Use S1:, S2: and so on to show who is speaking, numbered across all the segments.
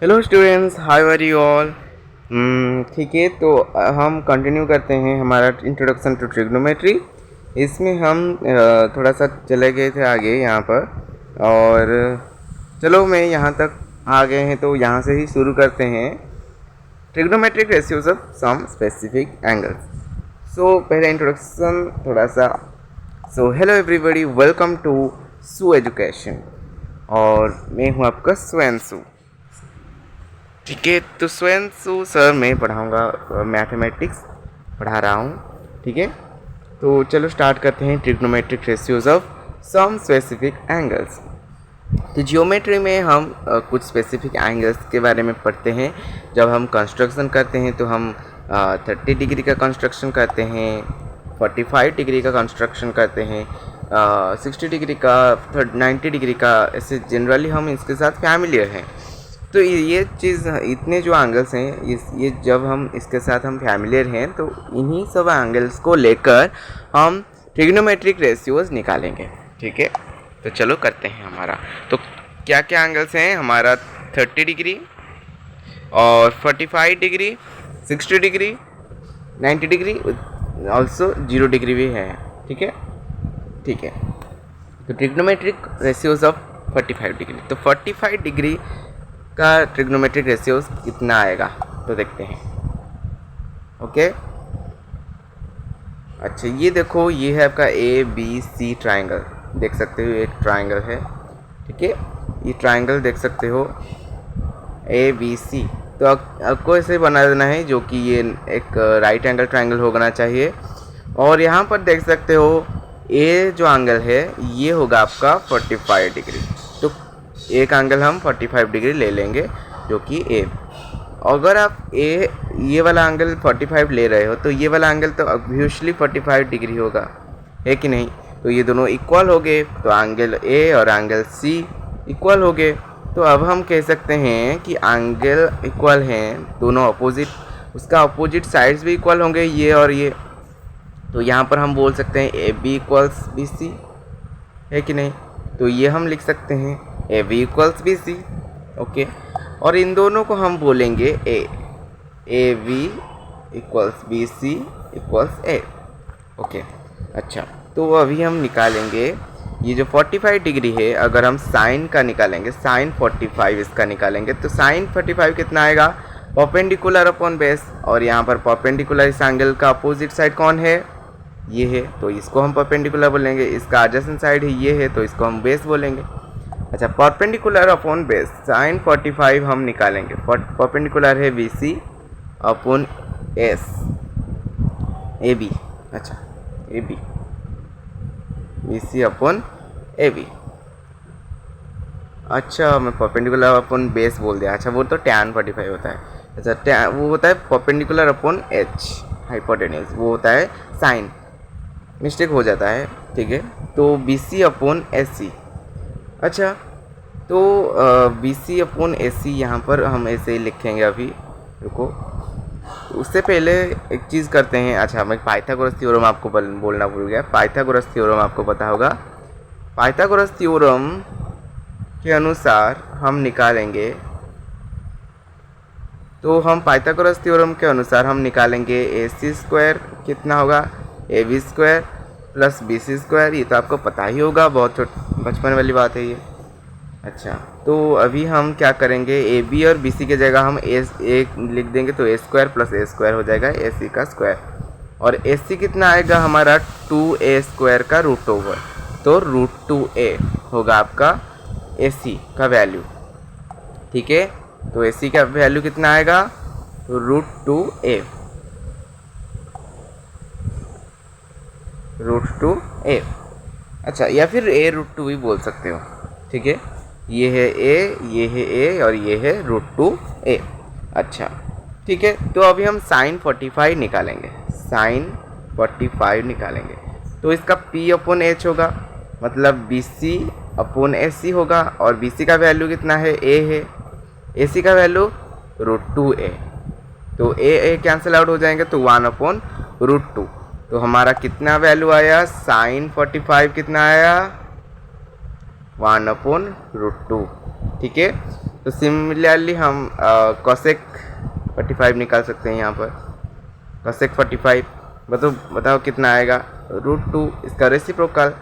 S1: Hello students, how are you all. ठीक है, तो हम कंटिन्यू करते हैं हमारा इंट्रोडक्शन टू ट्रिग्नोमेट्री। इसमें हम थोड़ा सा चले गए थे आगे यहाँ पर, और चलो मैं यहाँ तक आ गए हैं तो यहाँ से ही शुरू करते हैं। Trigonometric ratios of some specific angles. So पहले इंट्रोडक्शन थोड़ा सा। So hello everybody, welcome to सू एजुकेशन, और मैं हूँ आपका स्वयंसु। ठीक है, तो स्वयंसु सर मैं पढ़ाऊँगा, मैथमेटिक्स पढ़ा रहा हूँ। ठीक है, तो चलो स्टार्ट करते हैं trigonometric ratios of some specific angles. तो जियोमेट्री में हम कुछ स्पेसिफिक एंगल्स के बारे में पढ़ते हैं। जब हम कंस्ट्रक्शन करते हैं तो हम 30 डिग्री का कंस्ट्रक्शन करते हैं, 45 डिग्री का कंस्ट्रक्शन करते हैं, 60 डिग्री का, 90 डिग्री का। ऐसे जनरली हम इसके साथ फैमिलियर हैं। तो ये चीज़, इतने जो एंगल्स हैं, ये जब हम इसके साथ हम फैमिलियर हैं तो इन्हीं सब एंगल्स को लेकर हम ट्रिग्नोमेट्रिक रेशियोज निकालेंगे। ठीक है, तो चलो करते हैं हमारा। तो क्या क्या एंगल्स हैं हमारा? 30 डिग्री और 45 degree, 60 degree, 90 degree, also 0 degree भी है। ठीक है, ठीक है। तो ट्रिग्नोमेट्रिक रेशियोज ऑफ 45 डिग्री, तो 45 डिग्री का ट्रिग्नोमेट्रिक रेशियोज कितना आएगा तो देखते हैं। ओके, अच्छा ये देखो, ये है आपका ए बी सी ट्राइंगल, देख सकते हो एक ट्राइंगल है। ठीक है, ये ट्राइंगल देख सकते हो ए बी सी। तो आपको ऐसे बना देना है जो कि ये एक राइट एंगल ट्राइंगल होना चाहिए। और यहाँ पर देख सकते हो ए जो एंगल है ये होगा आपका 45 डिग्री। तो एक एंगल हम 45 डिग्री ले लेंगे जो कि ए। अगर आप ये वाला एंगल 45 ले रहे हो तो ये वाला एंगल तो ऑब्वियसली 45 डिग्री होगा, है कि नहीं? तो ये दोनों इक्वल हो गए, तो एंगल ए और एंगल सी इक्वल हो गए। तो अब हम कह सकते हैं कि एंगल इक्वल हैं दोनों, अपोजिट, उसका अपोजिट साइड्स भी इक्वल होंगे, ये और ये। तो यहाँ पर हम बोल सकते हैं A B equals B C, है कि नहीं? तो ये हम लिख सकते हैं A B equals B C. Okay, और इन दोनों को हम बोलेंगे A B equals B C equals A. Okay, अच्छा, तो अभी हम निकालेंगे ये जो 45 डिग्री है, अगर हम साइन का निकालेंगे, साइन 45 इसका निकालेंगे, तो साइन 45 कितना आएगा? Perpendicular upon base. और यहाँ पर परपेंडिकुलर इस एंगल का अपोजिट साइड कौन है? ये है, तो इसको हम परपेंडिकुलर बोलेंगे। इसका एडजेसेंट साइड है ये है, तो इसको हम बेस बोलेंगे। अच्छा, परपेंडिकुलर अपॉन बेस, साइन 45 हम निकालेंगे। परपेंडिकुलर है B C upon S, A B. अच्छा, A B, B C upon A B. अच्छा, मैं परपेंडिकुलर अपॉन बेस बोल दिया। अच्छा, वो तो tan 45 होता है। अच्छा, वो होता है परपेंडिकुलर अपॉन एच, हाइपोटेन्यूज, वो होता है साइन, मिस्टेक हो जाता है। ठीक है, तो B C upon S C. अच्छा, तो बी सी अपॉन ए सी यहाँ पर हम ऐसे ही लिखेंगे अभी, रुको। तो उससे पहले एक चीज़ करते हैं। अच्छा, मैं पाइथागोरस थ्योरम आपको बोलना भूल गया। पाइथागोरस थ्योरम आपको पता होगा। पाइथागोरस थ्योरम के अनुसार हम निकालेंगे, तो हम पाइथागोरस थ्योरम के अनुसार हम निकालेंगे ए सी स्क्वायर कितना होगा? A B square plus B C square. ये तो आपको पता ही होगा, बहुत बचपन वाली बात है ये। अच्छा, तो अभी हम क्या करेंगे, ए बी और बी सी के जगह हम ए लिख देंगे, तो ए स्क्वायर प्लस ए स्क्वायर हो जाएगा ए सी का स्क्वायर। और ए सी कितना आएगा हमारा? 2a स्क्वायर का रूट ओवर, तो √2a होगा आपका ए सी का वैल्यू। ठीक है, तो ए सी का वैल्यू कितना आएगा? √2a, √2a। अच्छा, या फिर a√2 भी बोल सकते हो। ठीक है, ये है a, ये है a और ये है √2a। अच्छा, ठीक है, तो अभी हम साइन 45 निकालेंगे। साइन 45 निकालेंगे तो इसका p अपॉन एच होगा, मतलब बी सी अपॉन ए सी होगा। और बी सी का वैल्यू कितना है? a है, ए सी का वैल्यू √2a, तो ए कैंसिल आउट हो जाएंगे, तो 1/√2। तो हमारा कितना वैल्यू आया? साइन 45 कितना आया? 1/√2। ठीक है, तो सिमिलरली हम कोसेक 45 निकाल सकते हैं यहाँ पर। कोसेक 45 बताओ कितना आएगा, √2 इसका रेसिप्रोकल।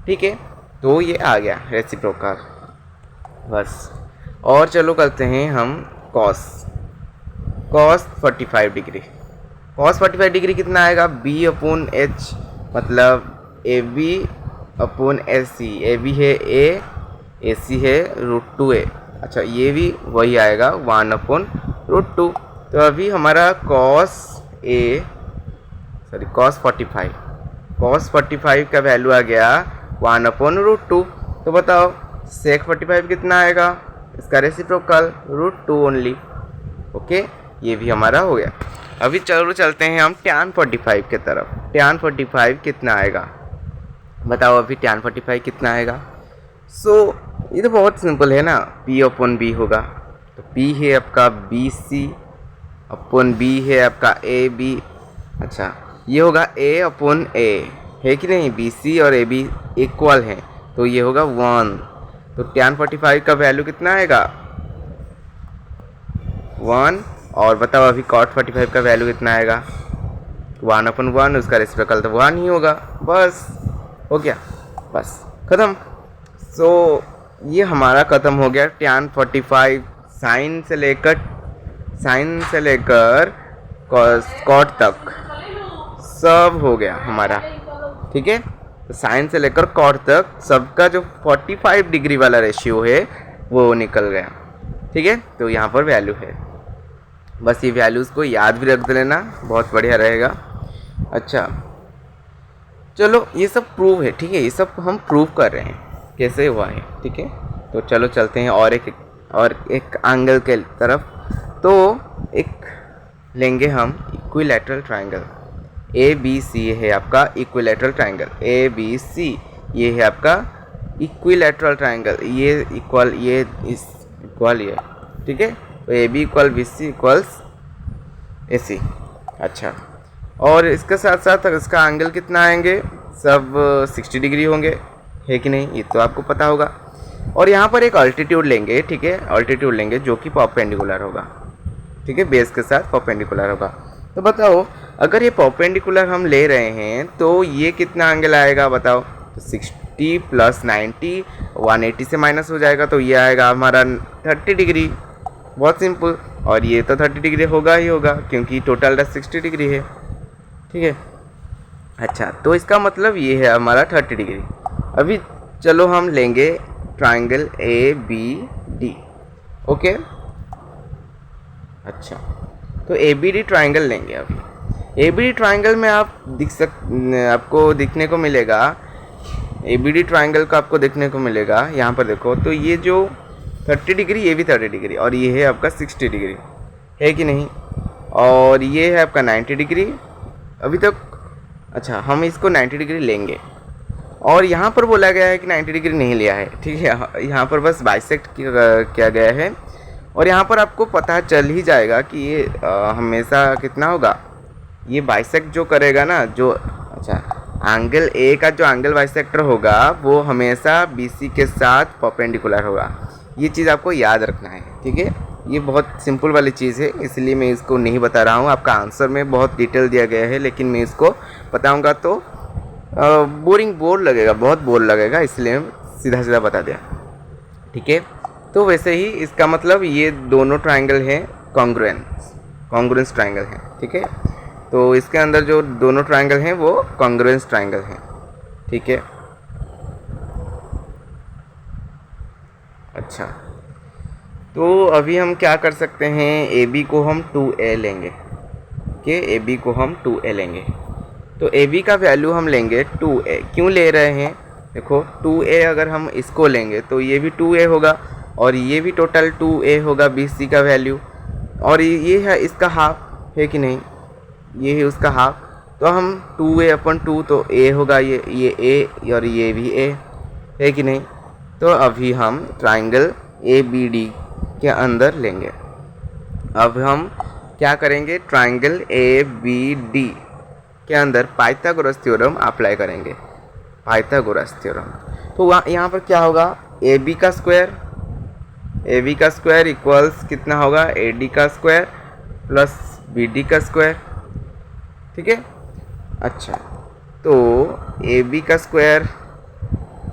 S1: ठीक है, तो ये आ गया रेसिप्रोकल बस। और चलो करते हैं हम कॉस 45 डिग्री। कॉस 45 डिग्री कितना आएगा, B/H मतलब AB/AC। AB है A, AC है √2A। अच्छा, ये भी वही आएगा 1/√2। तो अभी हमारा cos 45 का वैल्यू आ गया 1/√2। तो बताओ sec 45 कितना आएगा, इसका रेसिप्रोकल √2 ओनली। ओके, ये भी हमारा हो गया। अभी चलो चलते हैं हम tan 45 के तरफ। tan 45 कितना आएगा बताओ, अभी tan 45 कितना आएगा। ये तो बहुत सिंपल है ना, P/B होगा। तो P है आपका BC/B है आपका AB। अच्छा, ये होगा A/A है कि नहीं, BC और AB इक्वल है, तो ये होगा 1। तो tan 45 का वैल्यू कितना आएगा 1। और बताओ अभी cot 45 का वैल्यू कितना आएगा 1/1, उसका रेसिप्रोकल तो 1 ही होगा। बस हो गया, बस ख़त्म। ये हमारा ख़त्म हो गया tan 45 साइन से लेकर cot तक सब हो गया हमारा। ठीक है, तो साइन से लेकर cot तक सबका जो 45 डिग्री वाला रेशियो है वो निकल गया। ठीक है, तो यहाँ पर वैल्यू है। बस ये वैल्यूज़ को याद भी रख लेना, बहुत बढ़िया रहेगा। अच्छा चलो, ये सब प्रूव है। ठीक है, ये सब हम प्रूव कर रहे हैं कैसे हुआ है। ठीक है, तो चलो चलते हैं और एक एंगल के तरफ। तो एक लेंगे हम इक्विलैटरल ट्रायंगल। ABC है आपका इक्विलैटरल ट्रायंगल, ABC ये है आपका इक्विलैटरल ट्रायंगल। ये इक्वल ये ठीक है, तो AB = BC = AC। अच्छा, और इसके साथ साथ इसका एंगल कितना आएंगे, सब 60 डिग्री होंगे, है कि नहीं, ये तो आपको पता होगा। और यहाँ पर एक अल्टीट्यूड लेंगे। ठीक है, अल्टीट्यूड लेंगे जो कि परपेंडिकुलर होगा। ठीक है, बेस के साथ परपेंडिकुलर होगा। तो बताओ अगर ये परपेंडिकुलर हम ले रहे हैं तो ये कितना एंगल आएगा बताओ। तो 60 + 90 180 से माइनस हो जाएगा, तो ये आएगा हमारा 30 डिग्री। बहुत सिंपल। और ये तो 30 डिग्री होगा ही होगा क्योंकि टोटल 60 डिग्री है। ठीक है, अच्छा, तो इसका मतलब ये है हमारा 30 डिग्री। अभी चलो हम लेंगे ट्रायंगल ABD। ओके, अच्छा, तो ABD ट्रायंगल लेंगे। अभी ABD ट्रायंगल में आपको दिखने को मिलेगा, ABD ट्रायंगल का आपको देखने को मिलेगा यहाँ पर देखो। तो ये जो 30 डिग्री, ये भी 30 डिग्री, और ये है आपका 60 डिग्री, है कि नहीं। और ये है आपका 90 डिग्री अभी तक। अच्छा, हम इसको 90 डिग्री लेंगे। और यहाँ पर बोला गया है कि 90 डिग्री नहीं लिया है। ठीक है, यहाँ पर बस बाइसेक्ट किया गया है। और यहाँ पर आपको पता चल ही जाएगा कि ये हमेशा कितना होगा, ये बाइसेक्ट जो करेगा ना, जो अच्छा एंगल A का जो एंगल बाइसेक्टर होगा वो हमेशा BC के साथ परपेंडिकुलर होगा। ये चीज़ आपको याद रखना है। ठीक है, ये बहुत सिंपल वाली चीज़ है, इसलिए मैं इसको नहीं बता रहा हूँ। आपका आंसर में बहुत डिटेल दिया गया है, लेकिन मैं इसको बताऊँगा तो बोर लगेगा, बहुत बोर लगेगा, इसलिए सीधा सीधा बता दिया। ठीक है, तो वैसे ही इसका मतलब ये दोनों ट्रायंगल हैं कॉन्ग्रुएंस ट्रायंगल हैं। ठीक है, तो इसके अंदर जो दोनों ट्रायंगल हैं वो कॉन्ग्रुएंस ट्रायंगल हैं। ठीक है, अच्छा, तो अभी हम क्या कर सकते हैं, AB को हम 2A लेंगे। ओके, AB को हम 2A लेंगे। तो AB का वैल्यू हम लेंगे 2A। क्यों ले रहे हैं, देखो 2A अगर हम इसको लेंगे तो ये भी 2A होगा, और ये भी टोटल 2A होगा BC का वैल्यू। और ये है इसका हाफ, है कि नहीं, ये है उसका हाफ। तो हम 2A/2, तो A होगा, ये A और ये भी A, है कि नहीं। तो अभी हम ट्रायंगल ABD के अंदर लेंगे। अब हम क्या करेंगे, ट्रायंगल ABD के अंदर पाइथागोरस थ्योरम अप्लाई करेंगे। पाइथागोरस थ्योरम, तो यहाँ पर क्या होगा, AB का स्क्वायर ए बी का स्क्वायर इक्वल्स कितना होगा, ए डी का स्क्वायर प्लस बी डी का स्क्वायर, ठीक है। अच्छा, तो ए बी का स्क्वायर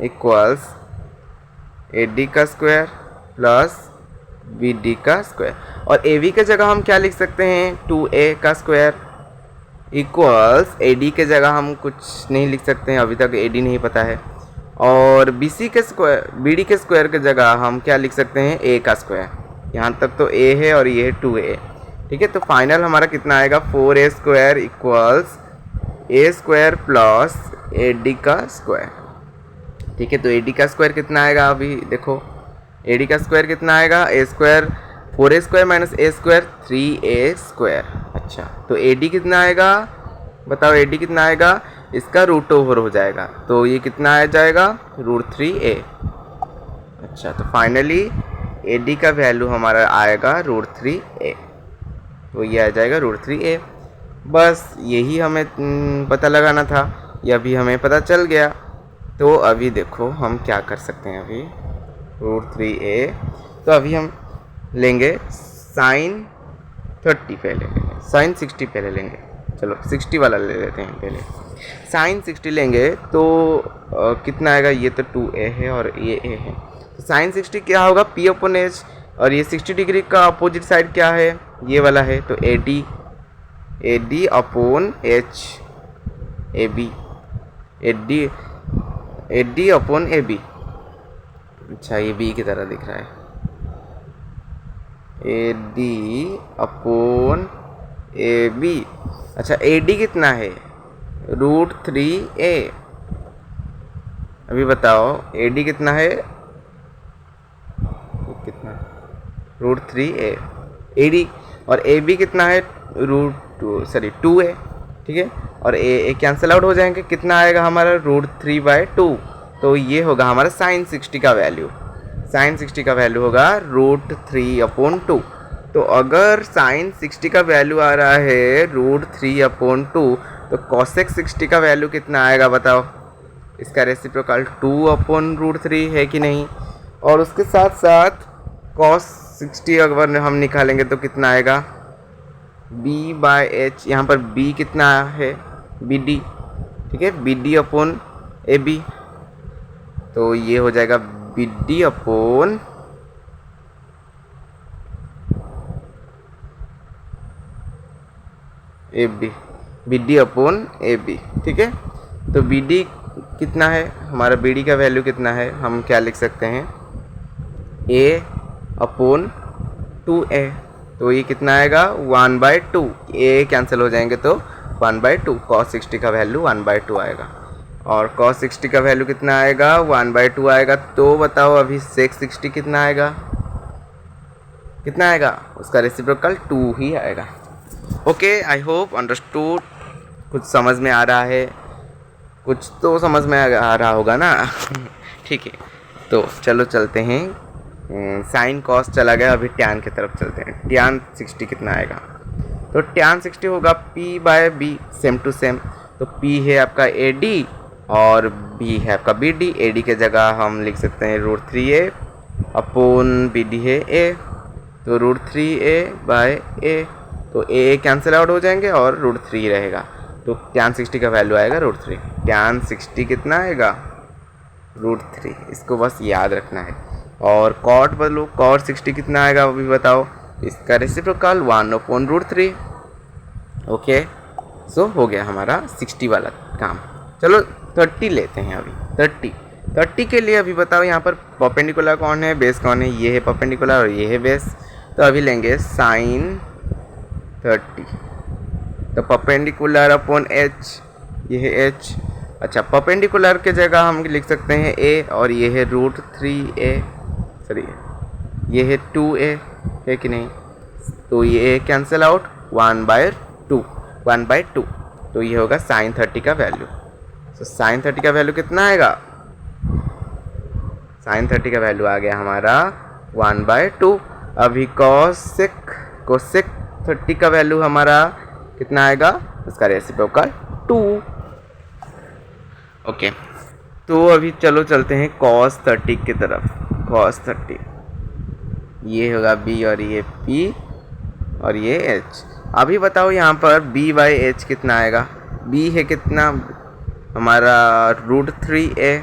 S1: इक्वल्स ए डी का स्क्वायर प्लस बी डी का स्क्वायर, और ए बी की जगह हम क्या लिख सकते हैं, 2a का स्क्वायर इक्वल्स ए डी के जगह हम कुछ नहीं लिख सकते हैं, अभी तक ए डी नहीं पता है, और बी सी के स्क्वायर बी डी के स्क्वायर के जगह हम क्या लिख सकते हैं, ए का स्क्वायर। यहाँ तक तो ए है और ये है 2a, ठीक है। तो फाइनल हमारा कितना आएगा, 4a square equals a square plus A D का स्क्वायर, ठीक है। तो ए डी का स्क्वायर कितना आएगा, अभी देखो ए डी का स्क्वायर कितना आएगा, ए स्क्वायर 4a स्क्वायर माइनस ए स्क्वायर 3a स्क्वायर। अच्छा, तो ए डी कितना आएगा, बताओ ए डी कितना आएगा, इसका रूट ओवर हो जाएगा, तो ये कितना आ जाएगा, √3a। अच्छा, तो फाइनली ए डी का वैल्यू हमारा आएगा √3a, तो ये आ जाएगा √3a। बस यही हमें पता लगाना था, ये अभी हमें पता चल गया। तो अभी देखो हम क्या कर सकते हैं, अभी √3a, तो अभी हम लेंगे sin 30 पहले लेंगे, sin 60 पहले लेंगे, चलो 60 वाला ले लेते हैं पहले। sin 60 लेंगे तो कितना आएगा, ये तो 2a है और ये a है, तो sin 60 क्या होगा, p/h, और ये 60 डिग्री का अपोजिट साइड क्या है, ये वाला है, तो AD/h, AD/AB। अच्छा, ये b की तरह दिख रहा है, AD/AB। अच्छा, AD कितना है, √3a। अभी बताओ AD कितना है, कितना, √3a AD, और AB कितना है, 2a, ठीक है। और a कैंसिल आउट हो जाएंगे, कितना आएगा हमारा, √3/2। तो ये होगा हमारा sin 60 का वैल्यू, sin 60 का वैल्यू होगा √3/2। तो अगर sin 60 का वैल्यू आ रहा है √3/2, तो cosec 60 का वैल्यू कितना आएगा बताओ, इसका रेसिप्रोकल 2/√3 है कि नहीं। और उसके साथ साथ cos 60 अगर हम निकालेंगे तो कितना आएगा, b/h, यहाँ पर b कितना है, BD, ठीक है, BD/AB। तो ये हो जाएगा BD/AB, BD/AB, ठीक है। तो BD कितना है हमारा, BD का वैल्यू कितना है, हम क्या लिख सकते हैं, A/2a। तो ये कितना आएगा, 1/2, a कैंसिल हो जाएंगे तो 1/2, cos 60 का वैल्यू 1/2 आएगा, और cos 60 का वैल्यू कितना आएगा, 1/2 आएगा। तो बताओ अभी sec 60 कितना आएगा, कितना आएगा, उसका रेसिप्रोकल 2 ही आएगा। ओके, आई होप अंडरस्टूड, कुछ समझ में आ रहा है, कुछ तो समझ में आ रहा होगा ना ठीक है। तो चलो चलते हैं, साइन कॉस चला गया, अभी टैन की तरफ चलते हैं। टैन 60 कितना आएगा, तो टैन 60 होगा p/b, सेम टू सेम। तो p है आपका AD और b है आपका BD। AD के जगह हम लिख सकते हैं √3a अपॉन BD है a, तो √3a/a, तो a कैंसिल आउट हो जाएंगे और √3 रहेगा, तो टैन 60 का वैल्यू आएगा √3। टैन 60 कितना आएगा, √3, इसको बस याद रखना है। और कॉट बदलो, कॉट 60 कितना आएगा अभी बताओ, इसका रेसिप्रोकल 1/√3। ओके, सो हो गया हमारा 60 वाला काम। चलो 30 लेते हैं अभी। 30 के लिए अभी बताओ यहाँ पर परपेंडिकुलर कौन है, बेस कौन है, ये है परपेंडिकुलर और ये है बेस। तो अभी लेंगे साइन 30, तो परपेंडिकुलर अपॉन h, ये है h। अच्छा, परपेंडिकुलर के जगह हम लिख सकते हैं a, और ये है √3a, सॉरी ये है 2a, है कि नहीं। तो ये a कैंसिल आउट, 1/2, तो ये होगा साइन 30 का वैल्यू। तो साइन 30 का वैल्यू कितना आएगा, साइन 30 का वैल्यू आ गया हमारा 1/2। अभी कोसेक 30 का वैल्यू हमारा कितना आएगा, उसका रेसिप्रोकल 2। ओके, तो अभी चलो चलते हैं cos 30 की तरफ। cos 30 ये होगा बी और ये पी और ये एच। अभी बताओ यहाँ पर बी बाई एच कितना आएगा। बी है कितना हमारा √3a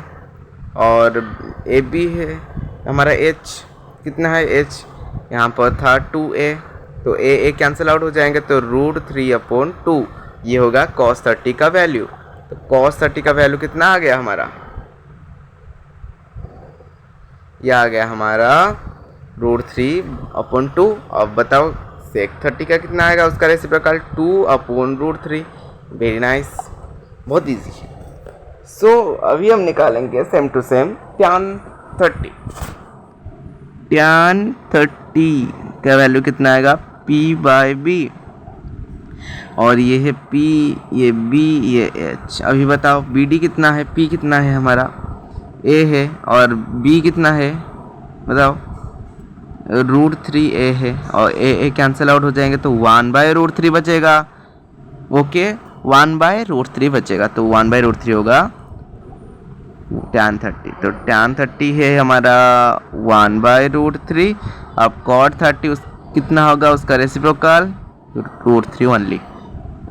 S1: और ए बी है हमारा एच कितना है एच यहाँ पर था 2a, तो ए कैंसिल आउट हो जाएंगे तो √3/2 ये होगा cos 30 का वैल्यू। तो cos 30 का वैल्यू कितना आ गया हमारा, ये आ गया हमारा √3/2। अब बताओ sec 30 का कितना आएगा, उसका रेसिप्रोकल 2/√3। वेरी नाइस, बहुत इजी है। सो अभी हम निकालेंगे same to same tan 30। tan 30 का वैल्यू कितना आएगा p/b और ये है p, ये b, ये h। अभी बताओ bd कितना है, p कितना है हमारा a है और b कितना है बताओ √3a है और a कैंसिल आउट हो जाएंगे तो 1/√3 बचेगा। ओके 1/√3 बचेगा तो 1/√3 होगा tan 30। तो tan 30 है हमारा 1/√3। अब cot 30 कितना होगा उसका reciprocal √3 only.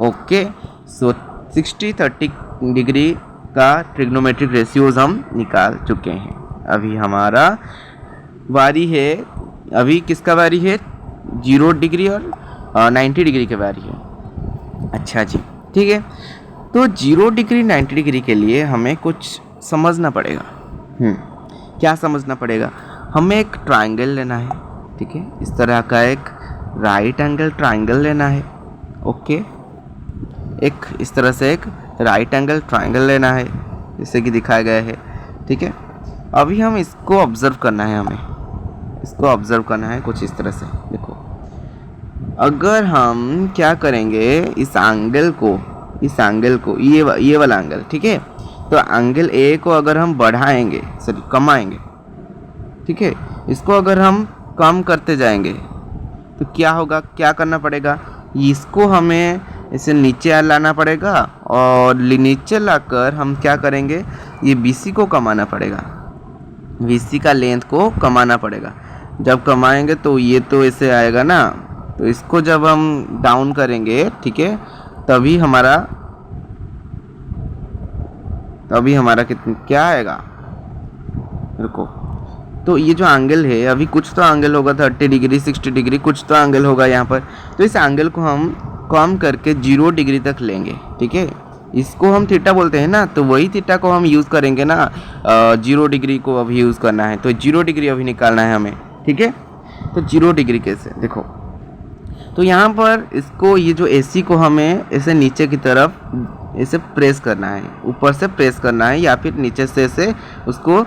S1: Okay so 60-30 degree का ट्रिग्नोमेट्रिक रेशियोज हम निकाल चुके हैं। अभी हमारा वारी है, अभी किसका वारी है 0 डिग्री और 90 डिग्री के वारी है। अच्छा जी ठीक है, तो 0 डिग्री 90 डिग्री के लिए हमें कुछ समझना पड़ेगा। क्या समझना पड़ेगा, हमें एक ट्रायंगल लेना है, ठीक है, इस तरह का एक राइट एंगल ट्रायंगल लेना है। ओके एक इस तरह से एक राइट एंगल ट्रायंगल लेना है जैसे कि दिखाया गया है, ठीक है। अभी हम इसको ऑब्जर्व करना है, हमें इसको ऑब्जर्व करना है कुछ इस तरह से। देखो अगर हम क्या करेंगे इस एंगल को ये वाला एंगल, ठीक है, तो एंगल ए को अगर हम बढ़ाएंगे सॉरी कमाएंगे, ठीक है, इसको अगर हम कम करते जाएंगे तो क्या होगा, क्या करना पड़ेगा, इसको हमें इसे नीचे लाना पड़ेगा और नीचे लाकर हम क्या करेंगे ये BC को कमाना पड़ेगा, BC का लेंथ को कमाना पड़ेगा। जब कमाएंगे तो ये तो ऐसे आएगा ना, तो इसको जब हम डाउन करेंगे, ठीक है, तभी हमारा कितना क्या आएगा, रुको, तो ये जो एंगल है अभी कुछ तो एंगल होगा 30 डिग्री 60 डिग्री कुछ तो एंगल होगा यहाँ पर, तो इस एंगल को हम कम करके 0 डिग्री तक लेंगे, ठीक है, इसको हम थीटा बोलते हैं ना, तो वही थीटा को हम यूज़ करेंगे ना, 0 डिग्री को अभी यूज़ करना है, तो 0 डिग्री अभी निकालना है हमें, ठीक है। तो 0 डिग्री कैसे, देखो तो यहाँ पर इसको ये जो AC को हमें ऐसे नीचे की तरफ ऐसे प्रेस करना है, ऊपर से प्रेस करना है या फिर नीचे से ऐसे उसको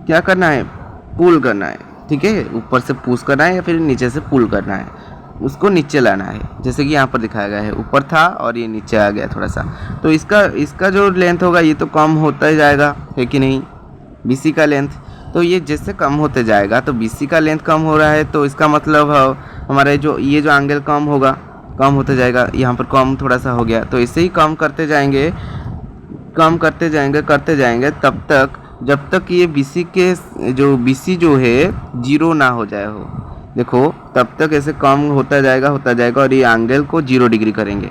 S1: क्या करना है पुल करना है, ठीक है, ऊपर से पुश करना है या फिर नीचे से पुल करना है, उसको नीचे लाना है जैसे कि यहाँ पर दिखाया गया है, ऊपर था और ये नीचे आ गया थोड़ा सा, तो इसका जो लेंथ होगा ये तो कम होता ही जाएगा, है कि नहीं, BC का लेंथ, तो ये जैसे कम होते जाएगा तो BC का लेंथ कम हो रहा है, तो इसका मतलब हमारा ये जो एंगल कम होगा, कम होते जाएगा, यहाँ पर कम थोड़ा सा हो गया, तो इसे ही कम करते जाएंगे तब तक जब तक ये BC जो है 0 ना हो जाए हो, देखो तब तक ऐसे कम होता जाएगा और ये एंगल को 0 डिग्री करेंगे,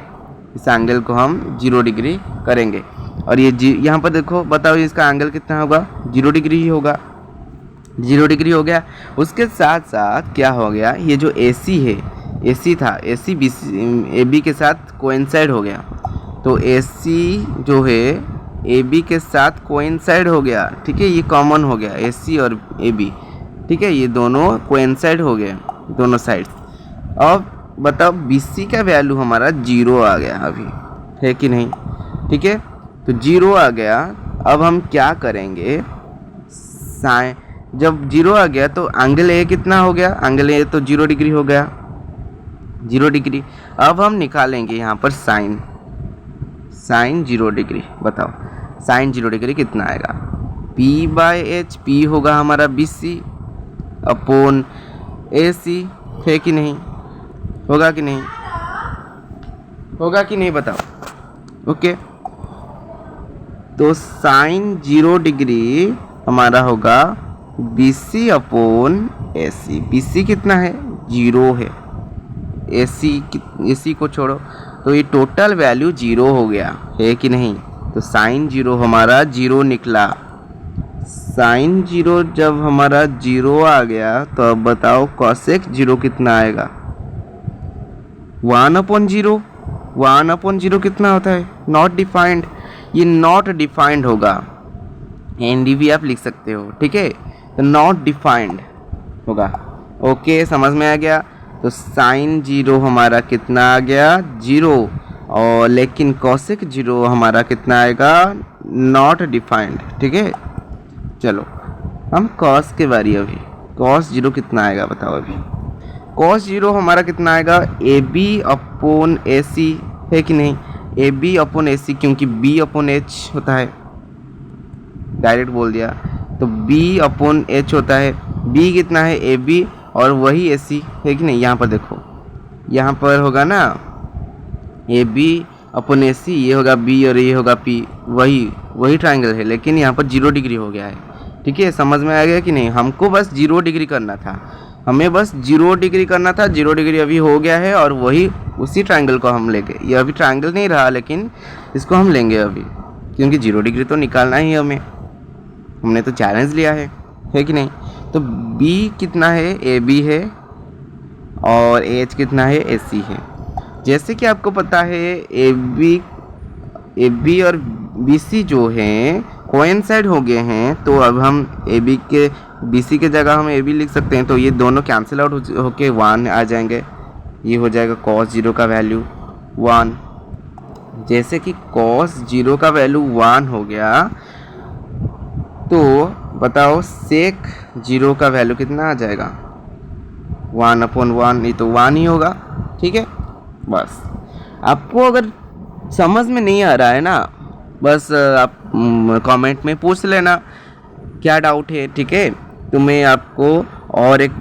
S1: इस एंगल को हम 0 डिग्री करेंगे और ये यहाँ पर देखो बताओ इसका एंगल कितना होगा 0 डिग्री ही होगा, 0 डिग्री हो गया। उसके साथ साथ क्या हो गया, ये जो AC है, AC था, AC AB के साथ कोइंसाइड हो गया, तो AC जो है AB के साथ कोइंसाइड हो गया, ठीक है, ये कॉमन हो गया AC और AB, ठीक है, ये दोनों कोइंसाइड हो गए दोनों साइड्स। अब बताओ BC का वैल्यू हमारा 0 आ गया अभी, है कि नहीं, ठीक है, तो 0 आ गया। अब हम क्या करेंगे, जब 0 आ गया तो एंगल A कितना हो गया, एंगल A तो 0 डिग्री हो गया, 0 डिग्री। अब हम निकालेंगे यहाँ पर साइन 0 डिग्री, बताओ साइन 0 डिग्री कितना आएगा, P/H, P होगा हमारा BC अपॉन AC, है कि नहीं, होगा कि नहीं बताओ। ओके तो साइन 0 डिग्री हमारा होगा बी सी अपॉन ए सी। बी सी कितना है, 0 है। ए सी को छोड़ो, तो ये टोटल वैल्यू 0 हो गया है कि नहीं। तो साइन 0 हमारा 0 निकला। साइन 0 जब हमारा 0 आ गया तो अब बताओ कॉसेक 0 कितना आएगा, 1/0। 1/0 कितना होता है, नॉट डिफाइंड। ये नॉट डिफाइंड होगा, एनडीवी आप लिख सकते हो, ठीक है। तो नॉट डिफाइंड होगा। ओके, समझ में आ गया। तो साइन 0 हमारा कितना आ गया, 0। और लेकिन कॉसेक 0 हमारा कितना आएगा, नॉट डिफाइंड, ठीक है। चलो हम कॉस के बारी, अभी कॉस 0 कितना आएगा बताओ। अभी कॉस 0 हमारा कितना आएगा, ए बी अपॉन ए सी, है कि नहीं। ए बी अपॉन ए सी, क्योंकि बी अपॉन एच होता है, डायरेक्ट बोल दिया। तो बी अपॉन एच होता है। बी कितना है, ए बी, और वही ए सी, है कि नहीं। यहाँ पर देखो, यहाँ पर होगा ना ए बी अपॉन ए सी, ये होगा बी और ये होगा पी, वही ट्राइंगल है, लेकिन यहाँ पर 0 डिग्री हो गया है, ठीक है। समझ में आ गया कि नहीं। हमको बस 0 डिग्री करना था, हमें बस 0 डिग्री करना था। 0 डिग्री अभी हो गया है, और वही उसी ट्राइंगल को हम लेंगे। ये अभी ट्राइंगल नहीं रहा, लेकिन इसको हम लेंगे अभी, क्योंकि 0 डिग्री तो निकालना ही हमें, हमने तो चैलेंज लिया है कि नहीं। तो B कितना है, ए बी है, और H कितना है, ए सी है। जैसे कि आपको पता है ए बी और बी सी जो हैं कोइंसाइड हो गए हैं, तो अब हम ए बी के बी सी के जगह हम ए बी लिख सकते हैं। तो ये दोनों कैंसिल आउट होके 1 आ जाएंगे। ये हो जाएगा cos 0 का वैल्यू 1। जैसे कि cos 0 का वैल्यू 1 हो गया, तो बताओ सेक 0 का वैल्यू कितना आ जाएगा, 1/1। ये तो 1 ही होगा, ठीक है। बस आपको अगर समझ में नहीं आ रहा है ना, बस आप कमेंट में पूछ लेना क्या डाउट है, ठीक है। तो मैं आपको और एक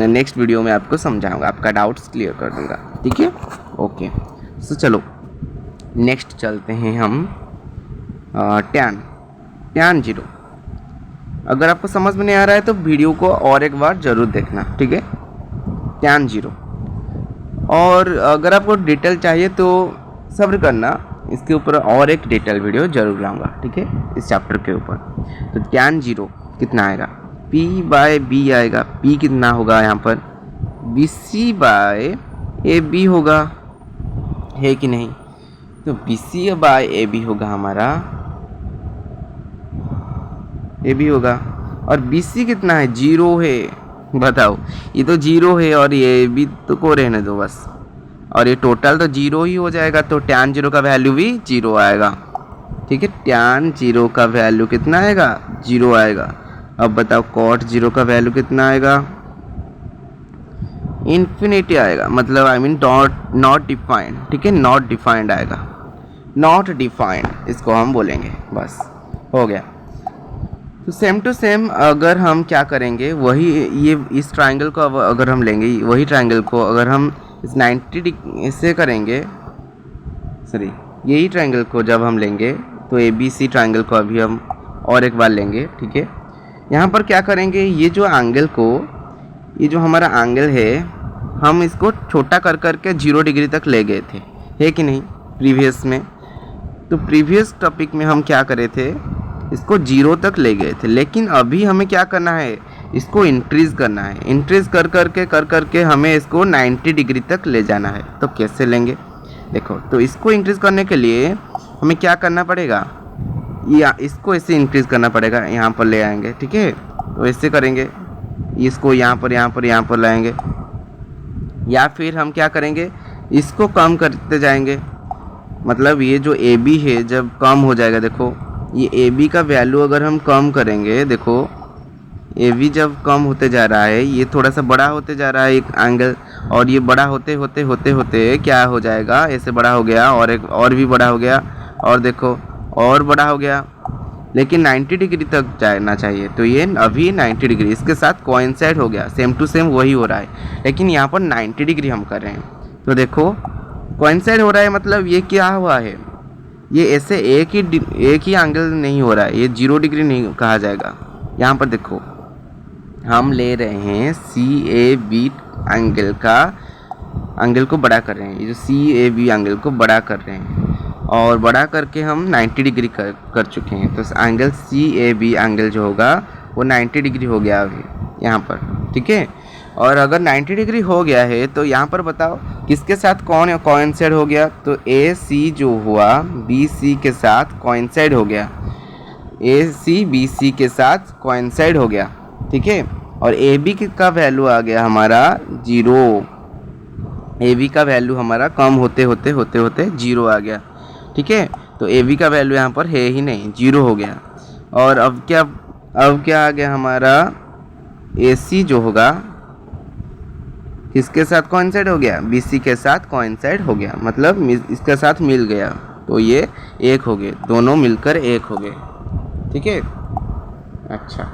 S1: नेक्स्ट वीडियो में आपको समझाऊंगा, आपका डाउट्स क्लियर कर दूंगा, ठीक है। ओके, तो चलो नेक्स्ट चलते हैं हम टैन 0। अगर आपको समझ में नहीं आ रहा है तो वीडियो को और एक बार ज़रूर देखना, ठीक है। टैन 0। और अगर आपको डिटेल चाहिए तो सब्र करना, इसके ऊपर और एक डिटेल वीडियो ज़रूर लाऊंगा, ठीक है, इस चैप्टर के ऊपर। तो टैन 0 कितना आएगा, P बाय बी आएगा। P कितना होगा यहाँ पर, B C by A B होगा, है कि नहीं। तो B C by A B होगा हमारा, ए बी होगा। और बी सी कितना है, 0 है। बताओ, ये तो 0 है, और ये भी तो को रहने दो बस, और ये टोटल तो 0 ही हो जाएगा। तो टैन 0 का वैल्यू भी 0 आएगा, ठीक है। टैन 0 का वैल्यू कितना आएगा, 0 आएगा। अब बताओ कॉट 0 का वैल्यू कितना आएगा, इन्फिनिटी आएगा, मतलब आई मीन नॉट डिफाइंड, ठीक है। नॉट डिफाइंड आएगा, नॉट डिफाइंड इसको हम बोलेंगे, बस हो गया। तो सेम टू सेम अगर हम क्या करेंगे, वही ये इस ट्राइंगल को अगर हम लेंगे, वही ट्राइंगल को अगर हम इस 90 डिग्री से करेंगे, सॉरी यही ट्राइंगल को जब हम लेंगे, तो ए बी सी ट्राइंगल को अभी हम और एक बार लेंगे, ठीक है। यहाँ पर क्या करेंगे, ये जो एंगल को, ये जो हमारा एंगल है, हम इसको छोटा कर करके 0 डिग्री तक ले गए थे, है कि नहीं, प्रीवियस में। तो प्रीवियस टॉपिक में हम क्या करे थे, इसको 0 तक ले गए थे, लेकिन अभी हमें क्या करना है, इसको इंक्रीज़ करना है। इंक्रीज़ कर करके हमें इसको 90 डिग्री तक ले जाना है। तो कैसे लेंगे, देखो। तो इसको इंक्रीज़ करने के लिए हमें क्या करना पड़ेगा, या इसको ऐसे इंक्रीज़ करना पड़ेगा, यहाँ पर ले आएंगे, ठीक है। तो ऐसे करेंगे, इसको यहाँ पर लाएंगे, या फिर हम क्या करेंगे, इसको कम करते जाएंगे। मतलब ये जो ए बी है जब कम हो जाएगा, देखो ये ए बी का वैल्यू अगर हम कम करेंगे, देखो ए बी जब कम होते जा रहा है, ये थोड़ा सा बड़ा होते जा रहा है एक एंगल, और ये बड़ा होते होते क्या हो जाएगा, ऐसे बड़ा हो गया, और एक और भी बड़ा हो गया, और देखो और बड़ा हो गया, लेकिन 90 डिग्री तक जाना चाहिए। तो ये अभी 90 डिग्री इसके साथ कोइंसाइड हो गया, सेम टू सेम वही हो रहा है, लेकिन यहाँ पर 90 डिग्री हम कर रहे हैं। तो देखो कोइंसाइड हो रहा है, मतलब ये क्या हुआ है, ये ऐसे एक ही एंगल नहीं हो रहा है, ये 0 डिग्री नहीं कहा जाएगा। यहाँ पर देखो हम ले रहे हैं सी ए बी एंगल को बड़ा कर रहे हैं। ये जो सी ए बी एंगल को बड़ा कर रहे हैं और बड़ा करके हम 90 डिग्री कर चुके हैं। तो angle C A B angle जो होगा वो 90 डिग्री हो गया अभी यहाँ पर, ठीक है। और अगर 90 डिग्री हो गया है तो यहाँ पर बताओ किसके साथ कौन कोइंसाइड हो गया। तो ए सी जो हुआ बी सी के साथ कोइंसाइड हो गया, ए सी बी सी के साथ कोइंसाइड हो गया, ठीक है। और ए बी का वैल्यू आ गया हमारा 0। ए बी का वैल्यू हमारा कम होते होते 0 आ गया, ठीक है। तो ए बी का वैल्यू यहाँ पर है ही नहीं, 0 हो गया। और अब क्या आ गया हमारा ए सी जो होगा किसके साथ कोइंसाइड हो गया, बी सी के साथ कोइंसाइड हो गया, मतलब इसके साथ मिल गया। तो ये 1 हो गए, दोनों मिलकर 1 हो गए, ठीक है। अच्छा,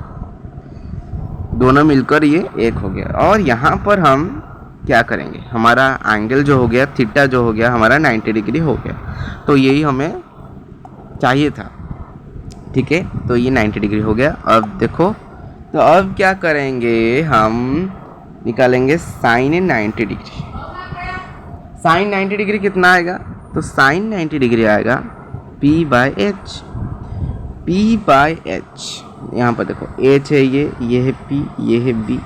S1: दोनों मिलकर ये 1 हो गया। और यहाँ पर हम क्या करेंगे, हमारा एंगल जो हो गया थीटा जो हो गया हमारा 90 डिग्री हो गया। तो यही हमें चाहिए था, ठीक है। तो ये 90 डिग्री हो गया। अब देखो, तो अब क्या करेंगे, हम निकालेंगे साइन 90 डिग्री। साइन 90 डिग्री कितना आएगा, तो साइन 90 डिग्री आएगा P/H। P/H यहाँ पर देखो H है, ये है P, ये है B।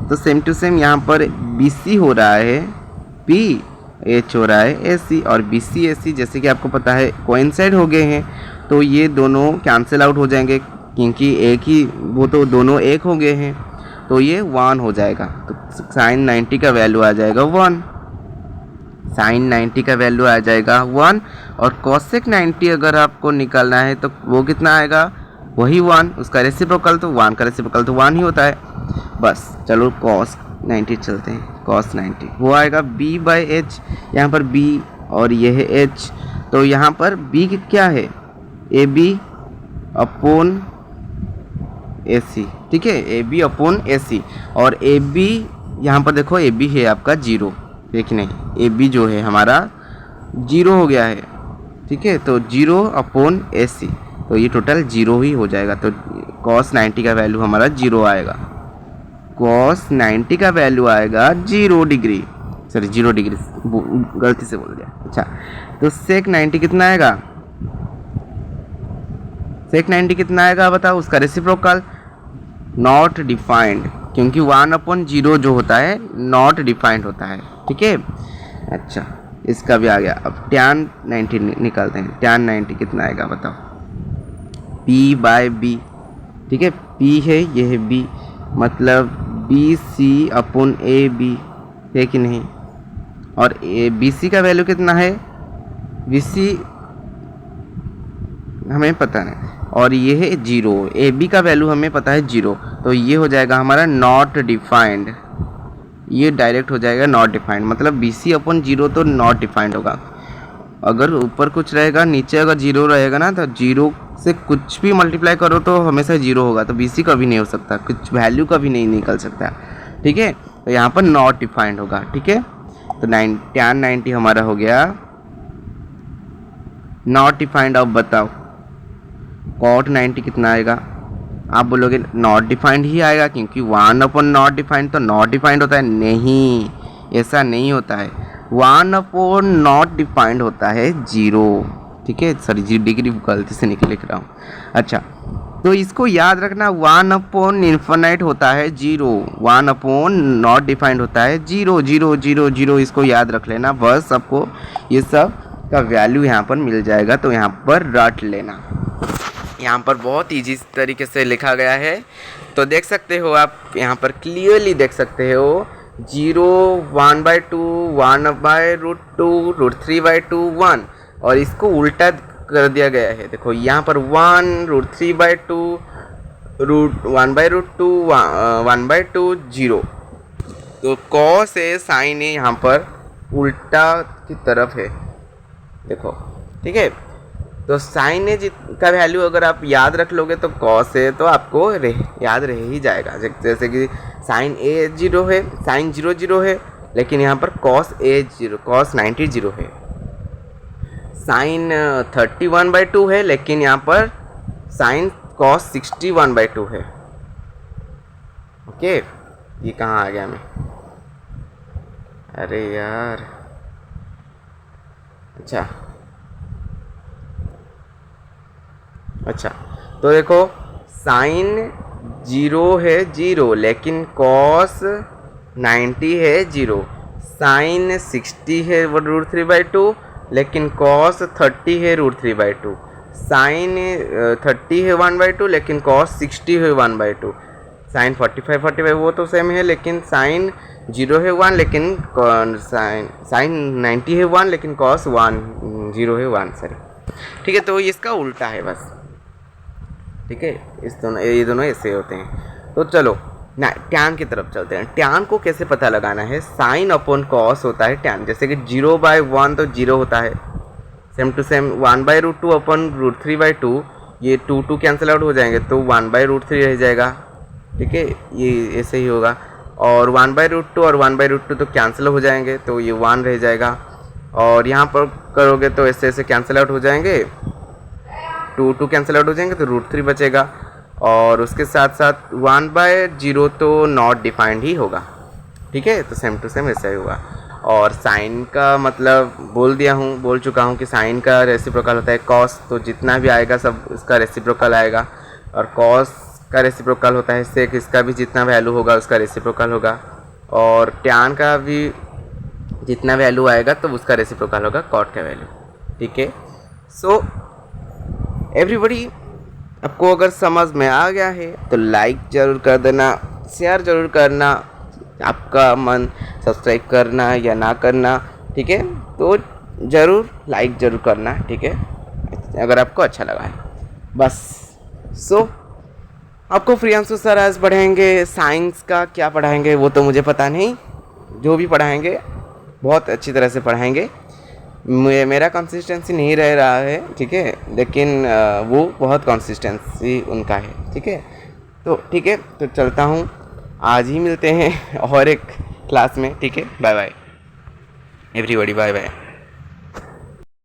S1: तो सेम टू सेम यहाँ पर BC हो रहा है P, H हो रहा है AC। और BC AC जैसे कि आपको पता है कोइंसाइड हो गए हैं, तो ये दोनों कैंसिल आउट हो जाएंगे क्योंकि एक ही वो तो दोनों 1 हो गए हैं। तो ये 1 हो जाएगा। तो साइन 90 का वैल्यू आ जाएगा 1। साइन 90 का वैल्यू आ जाएगा 1। और कोसेक 90 अगर आपको निकालना है तो वो कितना आएगा, वही 1। उसका रेसिप्रोकल तो 1 का रेसिप्रोकल तो 1 ही होता है। बस चलो कॉस 90 चलते हैं। कॉस 90 वो आएगा B/H, यहाँ पर B और ये है H। तो यहाँ पर B क्या है, AB अपॉन AC, ठीक है, AB अपॉन AC। और AB यहाँ पर देखो AB है आपका 0, ठीक नहीं, AB जो है हमारा 0 हो गया है, ठीक है। तो 0 अपॉन AC, तो ये टोटल 0 ही हो जाएगा। तो cos 90 का वैल्यू हमारा 0 आएगा। cos 90 का वैल्यू आएगा 0 डिग्री, सॉरी 0 डिग्री गलती से बोल दिया। अच्छा, तो sec 90 कितना आएगा, sec 90 कितना आएगा बताओ। उसका रेसिप्रोकल नॉट डिफाइंड, क्योंकि 1/0 जो होता है नॉट डिफाइंड होता है, ठीक है। अच्छा, इसका भी आ गया। अब tan 90 निकालते हैं। tan 90 कितना आएगा बताओ, P/B, ठीक है। P है, ये है B, मतलब BC अपॉन AB है कि नहीं। और BC का वैल्यू कितना है, BC हमें पता नहीं। और ये है 0, AB का वैल्यू हमें पता है 0। तो ये हो जाएगा हमारा नॉट डिफाइंड, ये डायरेक्ट हो जाएगा नॉट डिफाइंड। मतलब BC अपॉन 0 तो नॉट डिफाइंड होगा। अगर ऊपर कुछ रहेगा नीचे अगर 0 रहेगा ना, तो 0 से कुछ भी मल्टीप्लाई करो तो हमेशा 0 होगा। तो BC कभी नहीं हो सकता, कुछ वैल्यू कभी नहीं निकल सकता, ठीक है। तो यहाँ पर नॉट डिफाइंड होगा, ठीक है। तो tan 90 हमारा हो गया नॉट डिफाइंड। अब बताओ cot 90 कितना आएगा। आप बोलोगे नॉट डिफाइंड ही आएगा, क्योंकि 1 अपॉन नॉट डिफाइंड तो नॉट डिफाइंड होता है। नहीं, ऐसा नहीं होता है। 1 अपॉन नॉट डिफाइंड होता है 0, ठीक है। सॉरी 0 डिग्री गलती से लिख रहा हूँ। अच्छा, तो इसको याद रखना, 1 अपॉन इन्फिनाइट होता है 0, 1 अपॉन नॉट डिफाइंड होता है 0, 0 0 0। इसको याद रख लेना, बस आपको ये सब का वैल्यू यहाँ पर मिल जाएगा। तो यहाँ पर रट लेना। यहाँ पर बहुत ईजी तरीके से लिखा गया है, तो देख सकते हो आप, यहाँ पर क्लियरली देख सकते हो 0 1/2 1/√2 √3/2 1। और इसको उल्टा कर दिया गया है। देखो यहाँ पर 1 √3/2 1/√2 1/2 0। तो cos है साइन है यहाँ पर उल्टा की तरफ है, देखो, ठीक है। तो साइन ए का वैल्यू अगर आप याद रख लोगे तो cos है तो आपको याद रह ही जाएगा। जैसे कि साइन ए 0 है, साइन 0 0 है, लेकिन यहाँ पर cos 90 0 है। साइन 31/2 है, लेकिन यहाँ पर साइन cos 61/2 है। ओके, ये कहाँ आ गया मैं, अरे यार, अच्छा, तो देखो साइन 0 है 0, लेकिन कॉस 90 है 0, साइन 60 है वो √3/2, लेकिन कॉस 30 है √3/2, साइन 30 है 1/2, लेकिन कॉस 60 है 1/2, साइन 45 वो तो सेम है, लेकिन साइन 0 है 1, लेकिन साइन 90 है 1, लेकिन कॉस 0 है 1, सॉरी, ठीक है। तो इसका उल्टा है बस, ठीक है, ये दोनों ऐसे होते हैं। तो चलो ना टैन की तरफ चलते हैं। टैन को कैसे पता लगाना है, साइन अपॉन कॉस होता है टैन, जैसे कि 0/1 तो 0 होता है, सेम टू सेम 1/√2 अपॉन √3/2, ये 2 कैंसिल आउट हो जाएंगे तो 1/√3 रह जाएगा, ठीक है, ये ऐसे ही होगा। और 1/√2 और 1/√2 तो कैंसिल हो जाएंगे तो ये 1 रह जाएगा, और यहाँ पर करोगे तो ऐसे ऐसे कैंसिल आउट हो जाएंगे, 2 कैंसिल आउट हो जाएंगे तो √3 बचेगा, और उसके साथ साथ 1/0 तो नॉट डिफाइंड ही होगा, ठीक है। तो सेम टू सेम ऐसा ही होगा। और साइन का मतलब बोल चुका हूँ कि साइन का रेसिप्रोकल होता है कॉस, तो जितना भी आएगा सब उसका रेसिप्रोकल आएगा, और कॉस का रेसिप्रोकल होता है सेक, इसका भी जितना वैल्यू होगा उसका रेसिप्रोकल होगा, और टैन का भी जितना वैल्यू आएगा तो उसका रेसिप्रोकल होगा कॉट का वैल्यू, ठीक है। सो एवरीबॉडी, आपको अगर समझ में आ गया है तो लाइक ज़रूर कर देना, शेयर ज़रूर करना, आपका मन सब्सक्राइब करना या ना करना, ठीक है, तो ज़रूर लाइक ज़रूर करना, ठीक है, अगर आपको अच्छा लगा है बस। सो आपको प्रियांशु सर आज पढ़ाएंगे साइंस का, क्या पढ़ाएंगे वो तो मुझे पता नहीं, जो भी पढ़ाएंगे बहुत अच्छी तरह से पढ़ाएंगे, मेरा कंसिस्टेंसी नहीं रह रहा है, ठीक है, लेकिन वो बहुत कंसिस्टेंसी उनका है, ठीक है। तो ठीक है, तो चलता हूँ, आज ही मिलते हैं और एक क्लास में, ठीक है, bye bye everybody, bye bye.